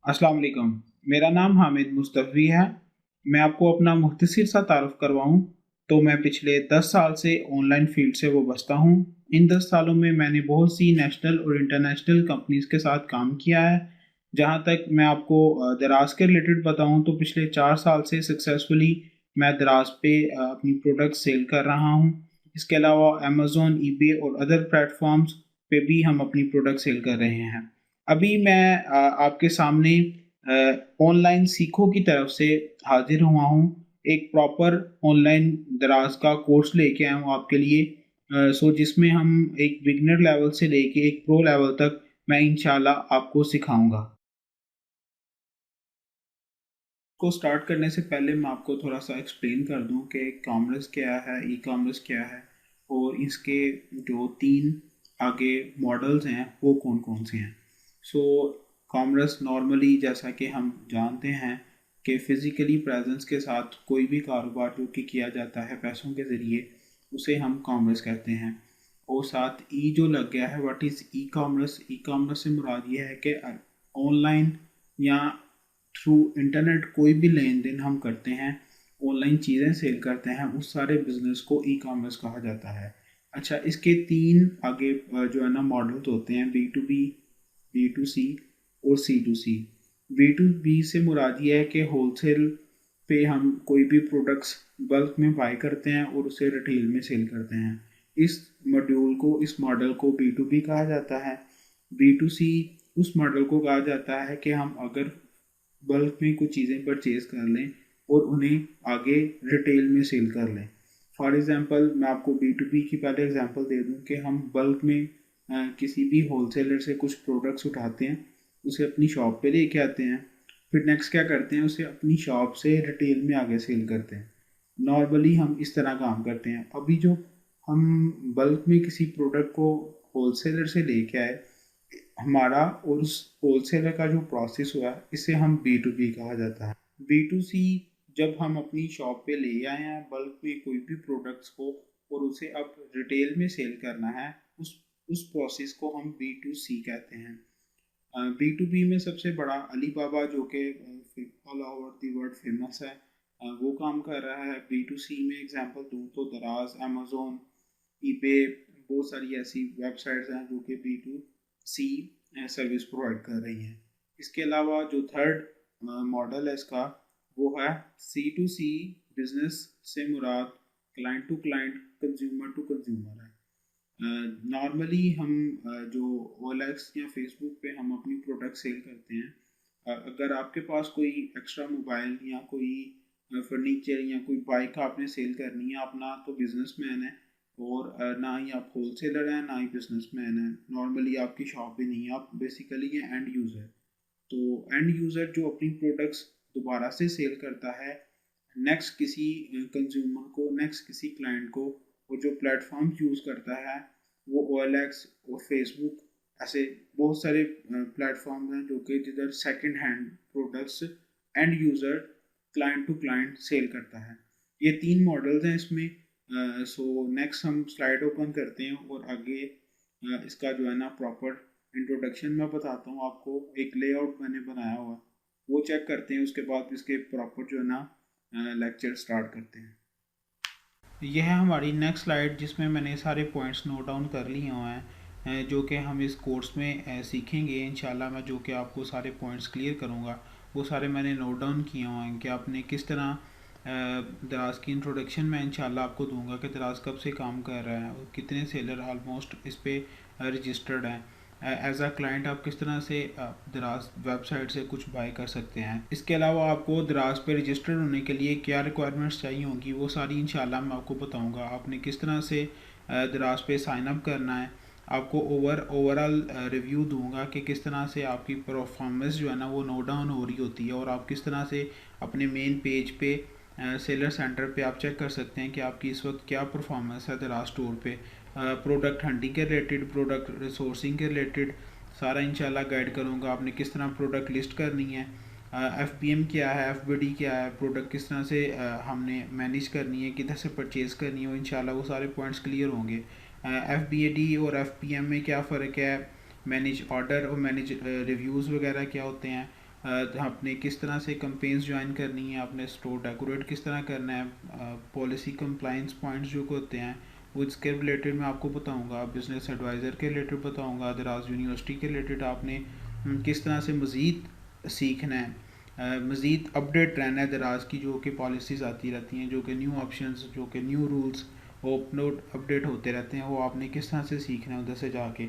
अस्सलाम वालेकुम। मेरा नाम हामिद मुस्तफ़ी है। मैं आपको अपना मुख्तसर सा तारुफ़ करवाऊँ तो मैं पिछले 10 साल से ऑनलाइन फ़ील्ड से वाबस्ता हूँ। इन 10 सालों में मैंने बहुत सी नेशनल और इंटरनेशनल कंपनीज़ के साथ काम किया है। जहाँ तक मैं आपको दराज़ के रिलेटेड बताऊँ तो पिछले 4 साल से सक्सेसफुली मैं दराज़ पे अपनी प्रोडक्ट सेल कर रहा हूँ। इसके अलावा अमेज़न, ईबे और अदर प्लेटफ़ॉर्म्स पे भी हम अपनी प्रोडक्ट सेल कर रहे हैं। अभी मैं आपके सामने ऑनलाइन सीखो की तरफ से हाजिर हुआ हूँ। एक प्रॉपर ऑनलाइन दराज का कोर्स लेके आया हूँ आपके लिए। जिसमें हम एक बिगिनर लेवल से लेके एक प्रो लेवल तक मैं इंशाल्लाह आपको सिखाऊंगा। को स्टार्ट करने से पहले मैं आपको थोड़ा सा एक्सप्लेन कर दूं कि कॉमर्स क्या है, ई कॉमर्स क्या है और इसके जो तीन आगे मॉडल्स हैं वो कौन कौन से हैं। सो कॉमर्स नॉर्मली जैसा कि हम जानते हैं कि फ़िज़िकली प्रेजेंस के साथ कोई भी कारोबार जो कि किया जाता है पैसों के ज़रिए उसे हम कॉमर्स कहते हैं। और साथ ई जो लग गया है, what is e commerce. E commerce से मुराद ये है कि ऑनलाइन या थ्रू इंटरनेट कोई भी लेन देन हम करते हैं, ऑनलाइन चीज़ें सेल करते हैं, उस सारे बिजनेस को ई कॉमर्स कहा जाता है। अच्छा, इसके तीन आगे जो है ना मॉडल्स होते हैं, B to B, B to C और C to C. B to B से मुराद ये है कि होलसेल पे हम कोई भी प्रोडक्ट्स बल्क में बाय करते हैं और उसे रिटेल में सेल करते हैं। इस मॉडल को बी टू बी कहा जाता है। बी टू सी उस मॉडल को कहा जाता है कि हम अगर बल्क में कुछ चीज़ें परचेज कर लें और उन्हें आगे रिटेल में सेल कर लें। फॉर एग्ज़ाम्पल मैं आपको बी टू बी की पहले एग्जांपल दे दूं कि हम बल्क में किसी भी होलसेलर से कुछ प्रोडक्ट्स उठाते हैं, उसे अपनी शॉप पे लेके आते हैं, फिर नेक्स्ट क्या करते हैं, उसे अपनी शॉप से रिटेल में आगे सेल करते हैं। नॉर्मली हम इस तरह काम करते हैं। अभी जो हम बल्क में किसी प्रोडक्ट को होलसेलर से लेके आए, हमारा और उस होलसेलर का जो प्रोसेस हुआ है इसे हम बी टू बी कहा जाता है। बी टू सी जब हम अपनी शॉप पे ले आए हैं बल्क में कोई भी प्रोडक्ट्स को और उसे अब रिटेल में सेल करना है, उस प्रोसेस को हम बी टू सी कहते हैं। बी टू बी में सबसे बड़ा अली बाबा जो कि all over the world famous है, वो काम कर रहा है। बी टू सी में एग्जांपल दूँ तो दराज, अमेजोन, ईबे, बहुत सारी ऐसी वेबसाइट्स हैं जो कि B to C service provide कर रही हैं। इसके अलावा जो थर्ड मॉडल है इसका, वो है सी टू सी बिजनेस। से मुराद client to client, consumer to consumer है। नॉर्मली हम जो OLX या फेसबुक पे हम अपनी प्रोडक्ट सेल करते हैं, अगर आपके पास कोई एक्स्ट्रा मोबाइल या कोई फर्नीचर या कोई बाइक आपने सेल करनी है, आप ना तो बिजनेसमैन है और ना ही आप होलसेलर हैं ना ही बिजनेसमैन है, नॉर्मली आपकी शॉप भी नहीं है, आप बेसिकली ये एंड यूज़र। तो एंड यूज़र जो अपनी प्रोडक्ट्स दोबारा से सेल करता है नेक्स्ट किसी कंज्यूमर को, नेक्स्ट किसी क्लाइंट को, और जो प्लेटफॉर्म यूज़ करता है वो OLX और फेसबुक, ऐसे बहुत सारे प्लेटफॉर्म हैं जो कि जिधर second hand products and user client to client sale करता है। ये तीन मॉडल्स हैं इसमें। नेक्स्ट हम स्लाइड ओपन करते हैं और आगे इसका जो है ना प्रॉपर इंट्रोडक्शन मैं बताता हूँ आपको। एक लेआउट मैंने बनाया हुआ है, वो चेक करते हैं, उसके बाद इसके प्रॉपर जो है ना लेक्चर स्टार्ट करते हैं। यह है हमारी नेक्स्ट स्लाइड जिसमें मैंने सारे पॉइंट्स नोट डाउन कर लिए हुए हैं, जो कि हम इस कोर्स में सीखेंगे इंशाल्लाह। मैं जो कि आपको सारे पॉइंट्स क्लियर करूँगा वो सारे मैंने नोट डाउन किए हुए हैं कि आपने किस तरह दराज की इंट्रोडक्शन मैं इंशाल्लाह आपको दूंगा कि दराज कब से काम कर रहा है और कितने सेलर ऑलमोस्ट इस पर रजिस्टर्ड हैं। एज अ क्लाइंट आप किस तरह से दराज वेबसाइट से कुछ बाय कर सकते हैं। इसके अलावा आपको दराज पे रजिस्टर्ड होने के लिए क्या रिक्वायरमेंट्स चाहिए होंगी वो सारी इंशाल्लाह मैं आपको बताऊंगा। आपने किस तरह से दराज पे साइन अप करना है, आपको ओवरऑल रिव्यू दूंगा कि किस तरह से आपकी परफॉर्मेंस जो है ना वो नोट डाउन हो रही होती है और आप किस तरह से अपने मेन पेज पे सेलर सेंटर पे आप चेक कर सकते हैं कि आपकी इस वक्त क्या परफॉर्मेंस है दराज स्टोर पे। प्रोडक्ट हंटिंग के रिलेटेड, प्रोडक्ट रिसोर्सिंग के रिलेटेड सारा इंशाल्लाह गाइड करूँगा। आपने किस तरह प्रोडक्ट लिस्ट करनी है, FPM क्या है, FBD क्या है, प्रोडक्ट किस तरह से हमने मैनेज करनी है, किधर से परचेज़ करनी है, इंशाल्लाह वो सारे पॉइंट्स क्लियर होंगे। FBAD और FPM में क्या फ़र्क है, मैनेज ऑर्डर और मैनेज रिव्यूज़ वगैरह क्या होते हैं, आपने किस तरह से कंपेन्स ज्वाइन करनी है, आपने स्टोर डेकोरेट किस तरह करना है, पॉलिसी कंप्लाइंस पॉइंट्स जो होते हैं वो इसके रिलेटेड मैं आपको बताऊंगा, बिजनेस एडवाइज़र के रिलेटेड बताऊंगा, दराज यूनिवर्सिटी के रिलेटेड आपने किस तरह से मज़ीद सीखना है, मज़ीद अपडेट रहना है दराज की जो कि पॉलिसीज़ आती रहती हैं, जो कि न्यू ऑप्शंस, जो कि न्यू रूल्स वो अपडेट होते रहते हैं, वो आपने किस तरह से सीखना है उधर से जाके।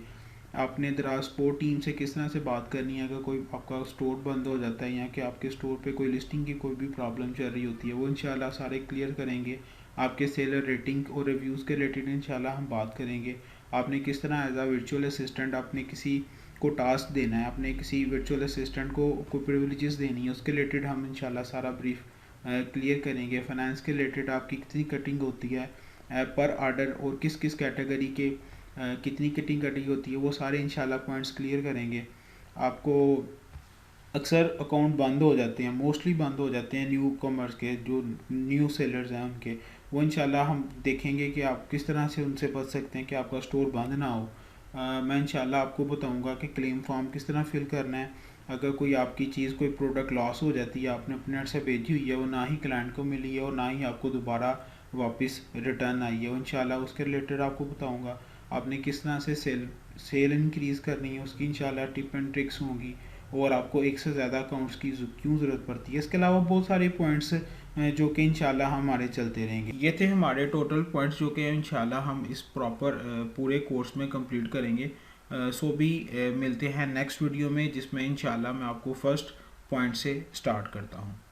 आपने दराज स्पोर्ट टीम से किस तरह से बात करनी है अगर कोई आपका स्टोर बंद हो जाता है या कि आपके स्टोर पे कोई लिस्टिंग की कोई भी प्रॉब्लम चल रही होती है, वो इंशाल्लाह सारे क्लियर करेंगे। आपके सेलर रेटिंग और रिव्यूज़ के रिलेटेड इंशाल्लाह हम बात करेंगे। आपने किस तरह एज आ वर्चुअल असिस्टेंट आपने किसी को टास्क देना है, आपने किसी वर्चुअल असिस्टेंट को कोई प्रिविलेजेस देनी है, उसके रिलेटेड हम इंशाल्लाह सारा ब्रीफ क्लियर करेंगे। फाइनेंस के रिलेटेड आपकी कितनी कटिंग होती है पर आर्डर और किस किस कैटेगरी के कितनी कटिंग कटी होती है, वो सारे इंशाल्लाह पॉइंट्स क्लियर करेंगे। आपको अक्सर अकाउंट बंद हो जाते हैं, मोस्टली बंद हो जाते हैं न्यू कॉमर्स के, जो न्यू सेलर्स हैं उनके, वो इंशाल्लाह हम देखेंगे कि आप किस तरह से उनसे बच सकते हैं कि आपका स्टोर बंद ना हो। मैं इंशाल्लाह आपको बताऊंगा कि क्लेम फॉर्म किस तरह फिल करना है। अगर कोई आपकी चीज़ कोई प्रोडक्ट लॉस हो जाती है, आपने अपने नेट से भेजी हुई है, वो ना ही क्लाइंट को मिली है और ना ही आपको दोबारा वापस रिटर्न आई है, वो इंशाल्लाह उसके रिलेटेड आपको बताऊंगा। आपने किस तरह से सेल इंक्रीज़ करनी है उसकी इंशाल्लाह टिप एंड ट्रिक्स होंगी, और आपको एक से ज़्यादा अकाउंट्स की क्यों ज़रूरत पड़ती है। इसके अलावा बहुत सारे पॉइंट्स जो कि इंशाल्लाह हमारे चलते रहेंगे। ये थे हमारे टोटल पॉइंट्स जो कि इंशाल्लाह हम इस प्रॉपर पूरे कोर्स में कंप्लीट करेंगे। सो भी मिलते हैं नेक्स्ट वीडियो में, जिसमें इंशाल्लाह मैं आपको फर्स्ट पॉइंट से स्टार्ट करता हूँ।